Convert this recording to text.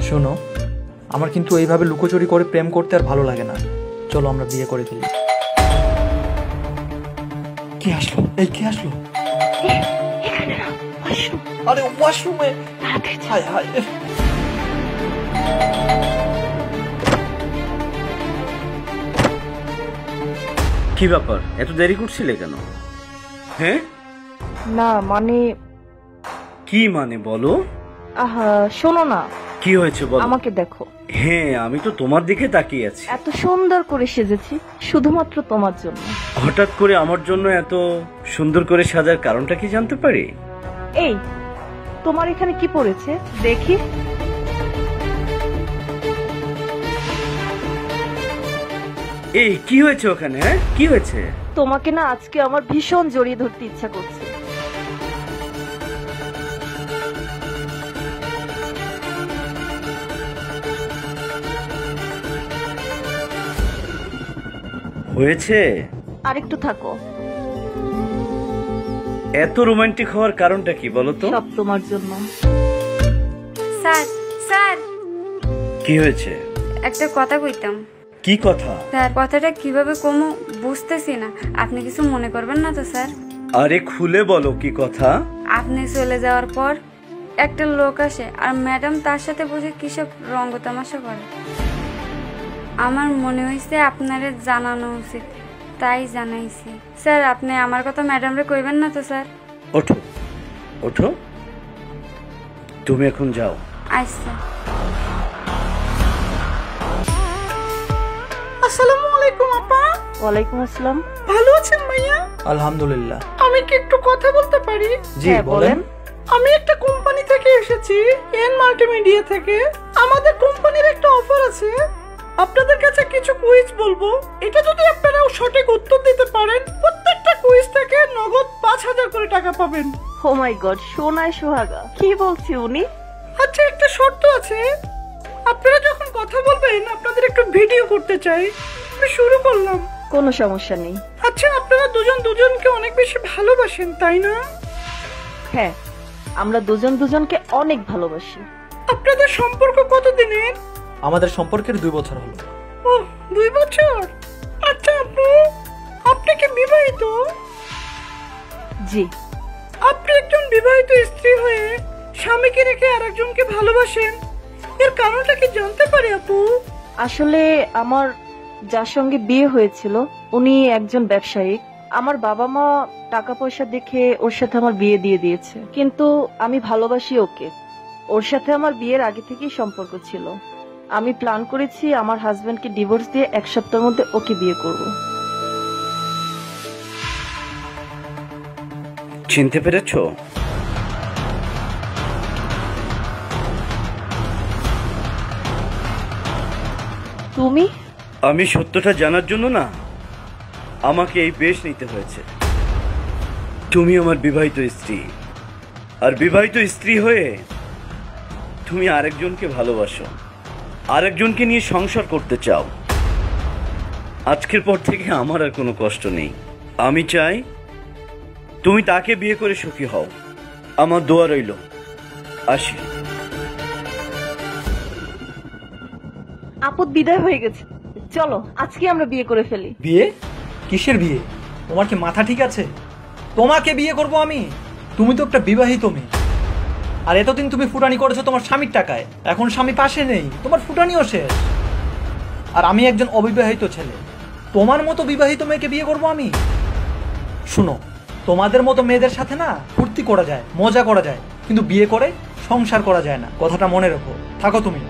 শোনো, আমার কিন্তু এইভাবে লুকোচুরি করে প্রেম করতে আর ভালো লাগে না। চলো আমরা বিয়ে করে ফেলি। কে আসলো? এই কে আসলো? আরে ওয়াশরুমে। হায় হায়। কি ব্যাপার, এত দেরি করছিলে কেন? হ্যাঁ না মানে কি মানে বলো? আহা শোনো না। কি হয়েছে বলো? আমাকে দেখো। হ্যাঁ আমি তো তোমার দিকে তাকিয়ে আছি। এত সুন্দর করে সেজেছি শুধুমাত্র তোমার জন্য। হঠাৎ করে আমার জন্য এত সুন্দর করে সাজার কারণটা কি জানতে পারি? এই তোমার এখানে কি পড়েছে দেখি। এই কি হয়েছে ওখানে? হ্যাঁ কি হয়েছে? তোমাকে না আজকে আমার ভীষণ জড়িয়ে ধরতে ইচ্ছা করছে। হয়েছে? আরেকটু থাকো। এত রোমান্টিক হওয়ার কারণটা কি বলো তো? সব তোমার জন্য। স্যার স্যার কি হয়েছে? একটা কথা কইতাম। কি কথা? স্যার কথাটা কিভাবে কমু বুঝতেছি না, আপনি কিছু মনে করবেন না তো স্যার? আরে খুলে বলো কি কথা। আপনি চলে যাওয়ার পর একটা লোক আসে আর ম্যাডাম তার সাথে বসে কিসব রঙ্গ তামাশা করে। আমার মনে হয়েছে আপনারে জানানো উচিত, তাই জানাইছি। স্যার আপনি আমার কথা ম্যাডামরে কইবেন না তো স্যার? ওঠো ওঠো, তুমি এখন যাও। আচ্ছা। আসসালামু আলাইকুম আপা। ওয়ালাইকুম আসসালাম। ভালো আছেন ভাইয়া? আলহামদুলিল্লাহ। আমি কি একটু কথা বলতে পারি? জি বলেন। আমি একটা কোম্পানি থেকে এসেছি, এন মাল্টিমিডিয়া থেকে। আমাদের কোম্পানির একটা অফার আছে। আপনাদের কাছে কিছু কুইজ বলবো, এটা যদি আপনারা সঠিক উত্তর দিতে পারেন প্রত্যেকটা কুইজ থেকে নগদ 5000 করে টাকা পাবেন। ও মাই গড, সোনায় সোহাগা। কি বলছি উনি? আচ্ছা একটা শর্ত আছে, আপনারা যখন কথা বলবেন আপনাদের একটু ভিডিও করতে চাই। আমি শুরু করলাম। কোনো সমস্যা নেই। আচ্ছা আপনারা দুজন দুজনকে অনেক বেশি ভালোবাসেন তাই না? হ্যাঁ, আমরা দুজন দুজনকে অনেক ভালোবাসি। আপনাদের সম্পর্ক কতদিনের? আমাদের সম্পর্কের 2 বছর হলো। ও 2 বছর। আচ্ছা আপু, আপনি কি বিবাহিত? জি। আপনি একজন বিবাহিত স্ত্রী হয়ে স্বামীকে রেখে আরেকজনকে ভালোবাসেন, এর কারণটা কি জানতে পারি আপু? আসলে আমার যার সঙ্গে বিয়ে হয়েছিল উনি একজন ব্যবসায়ী। আমার বাবা মা টাকা পয়সা দেখে ওর সাথে আমার বিয়ে দিয়ে দিয়েছে, কিন্তু আমি ভালোবাসি ওকে। ওর সাথে আমার বিয়ের আগে থেকেই সম্পর্ক ছিল। আমি প্ল্যান করেছি আমার হাজবেন্ডকে ডিভোর্স দিয়ে 1 সপ্তাহের মধ্যে ওকে বিয়ে করব। চিনতে পেরেছো? তুমি? আমি সত্যটা জানার জন্য না আমাকে এই বেশ নিতে হয়েছে। তুমি আমার বিবাহিত স্ত্রী, আর বিবাহিত স্ত্রী হয়ে তুমি আরেকজনকে ভালোবাসো, আরেকজনকে নিয়ে সংসার করতে চাও। আজকের পর থেকে আমার আর কোনো কষ্ট নেই। আমি চাই তুমি তাকে বিয়ে করে সুখী হও। আমার দোয়া রইল। আসি। আপদ বিদায় হয়ে গেছে, চলো আজকে আমরা বিয়ে করে ফেলি। বিয়ে? কিসের বিয়ে? তোমার কি মাথা ঠিক আছে? তোমাকে বিয়ে করব আমি? তুমি তো একটা বিবাহিত মেয়ে, আর এতদিন তুমি ফুটানি করেছো তোমার স্বামীর টাকায়। এখন স্বামী পাশে নেই, তোমার ফুটানিও শেষ। আর আমি একজন অবিবাহিত ছেলে, তোমার মতো বিবাহিত মেয়েকে বিয়ে করব আমি? শুনো, তোমাদের মতো মেয়েদের সাথে না ফুর্তি করা যায়, মজা করা যায়, কিন্তু বিয়ে করে সংসার করা যায় না। কথাটা মনে রেখো। থাকো তুমি।